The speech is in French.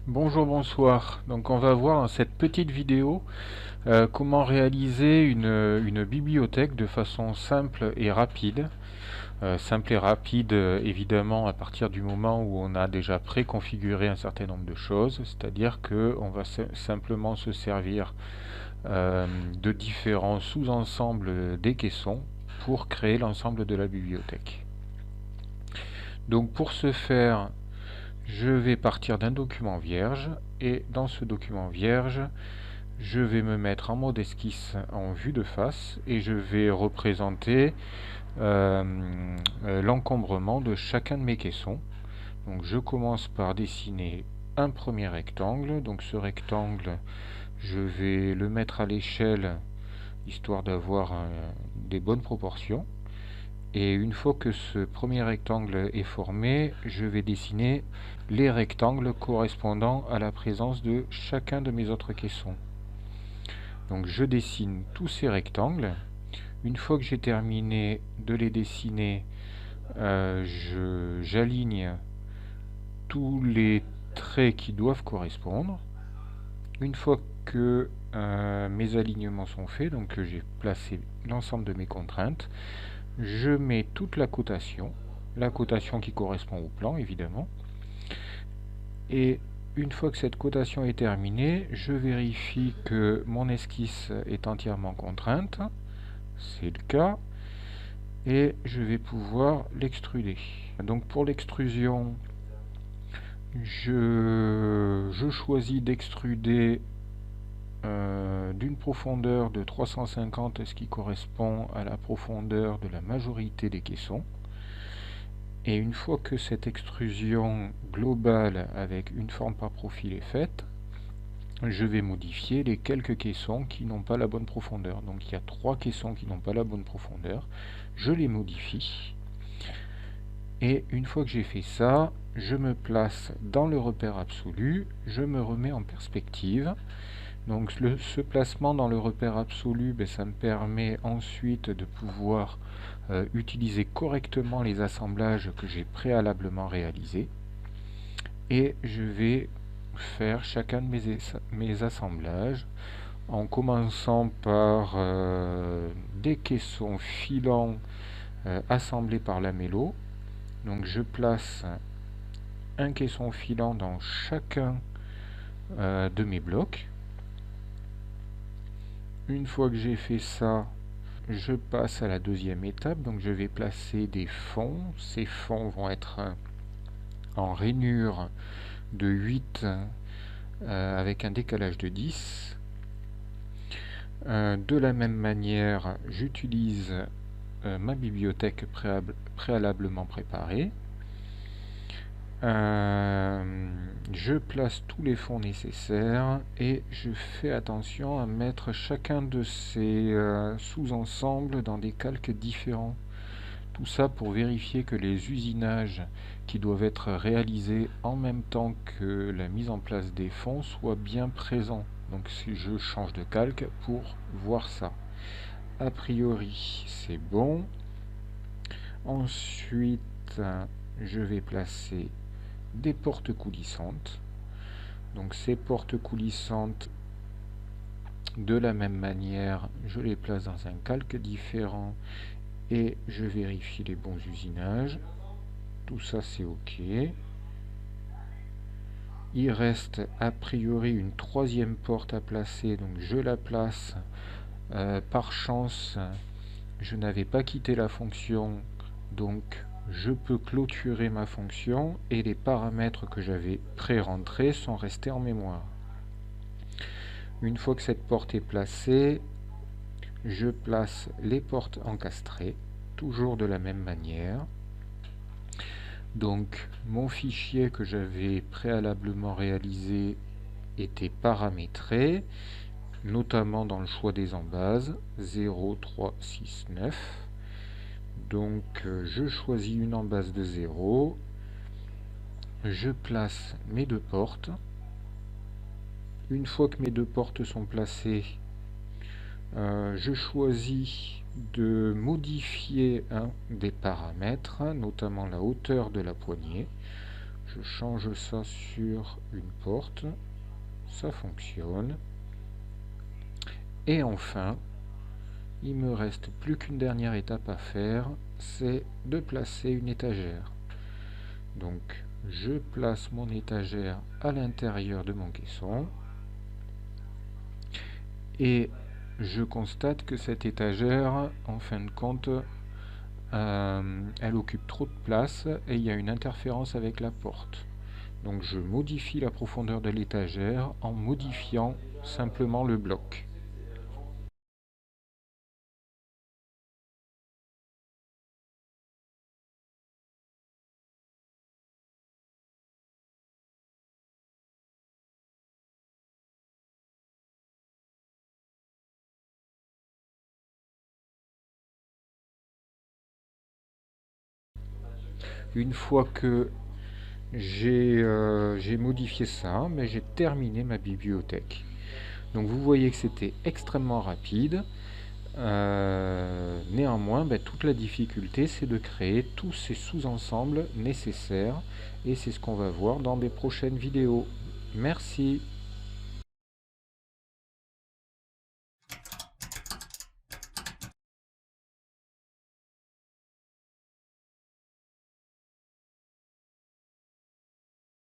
Bonjour, bonsoir. Donc on va voir dans cette petite vidéo comment réaliser une bibliothèque de façon simple et rapide. Simple et rapide évidemment à partir du moment où on a déjà préconfiguré un certain nombre de choses, c'est-à-dire que on va simplement se servir de différents sous-ensembles des caissons pour créer l'ensemble de la bibliothèque. Donc pour ce faire, je vais partir d'un document vierge et dans ce document vierge, je vais me mettre en mode esquisse en vue de face et je vais représenter l'encombrement de chacun de mes caissons. Donc je commence par dessiner un premier rectangle. Donc ce rectangle, je vais le mettre à l'échelle histoire d'avoir des bonnes proportions. Et une fois que ce premier rectangle est formé, je vais dessiner les rectangles correspondant à la présence de chacun de mes autres caissons. Donc je dessine tous ces rectangles. Une fois que j'ai terminé de les dessiner, j'aligne tous les traits qui doivent correspondre. Une fois que mes alignements sont faits, donc que j'ai placé l'ensemble de mes contraintes, je mets toute la cotation qui correspond au plan évidemment, et une fois que cette cotation est terminée, je vérifie que mon esquisse est entièrement contrainte, c'est le cas, et je vais pouvoir l'extruder. Donc pour l'extrusion, je choisis d'extruder d'une profondeur de 350, ce qui correspond à la profondeur de la majorité des caissons. Et une fois que cette extrusion globale avec une forme par profil est faite, je vais modifier les quelques caissons qui n'ont pas la bonne profondeur. Donc il y a 3 caissons qui n'ont pas la bonne profondeur. Je les modifie. Et une fois que j'ai fait ça, je me place dans le repère absolu, je me remets en perspective. Donc ce placement dans le repère absolu, ça me permet ensuite de pouvoir utiliser correctement les assemblages que j'ai préalablement réalisés. Et je vais faire chacun de mes assemblages en commençant par des caissons filants assemblés par lamello. Donc je place un caisson filant dans chacun de mes blocs. Une fois que j'ai fait ça, je passe à la deuxième étape. Donc je vais placer des fonds. Ces fonds vont être en rainure de 8 avec un décalage de 10. De la même manière, j'utilise ma bibliothèque préalablement préparée. Je place tous les fonds nécessaires et je fais attention à mettre chacun de ces sous-ensembles dans des calques différents. Tout ça pour vérifier que les usinages qui doivent être réalisés en même temps que la mise en place des fonds soient bien présents. Donc si je change de calque pour voir ça. A priori, c'est bon. Ensuite, je vais placer des portes coulissantes. Donc ces portes coulissantes, de la même manière, je les place dans un calque différent et je vérifie les bons usinages. Tout ça c'est OK. Il reste a priori une troisième porte à placer, donc je la place. Par chance, je n'avais pas quitté la fonction, donc je peux clôturer ma fonction et les paramètres que j'avais pré-rentrés sont restés en mémoire. Une fois que cette porte est placée, je place les portes encastrées, toujours de la même manière. Donc mon fichier que j'avais préalablement réalisé était paramétré, notamment dans le choix des embases 0, 3, 6, 9. Donc je choisis une embase de 0, je place mes deux portes. Une fois que mes deux portes sont placées, je choisis de modifier un des paramètres, notamment la hauteur de la poignée. Je change ça sur une porte. Ça fonctionne. Et enfin, il me reste plus qu'une dernière étape à faire, c'est de placer une étagère. Donc je place mon étagère à l'intérieur de mon caisson et je constate que cette étagère, en fin de compte, elle occupe trop de place et il y a une interférence avec la porte. Donc je modifie la profondeur de l'étagère en modifiant simplement le bloc. Une fois que j'ai modifié ça, mais j'ai terminé ma bibliothèque. Donc vous voyez que c'était extrêmement rapide. Néanmoins, toute la difficulté, c'est de créer tous ces sous-ensembles nécessaires. Et c'est ce qu'on va voir dans des prochaines vidéos. Merci.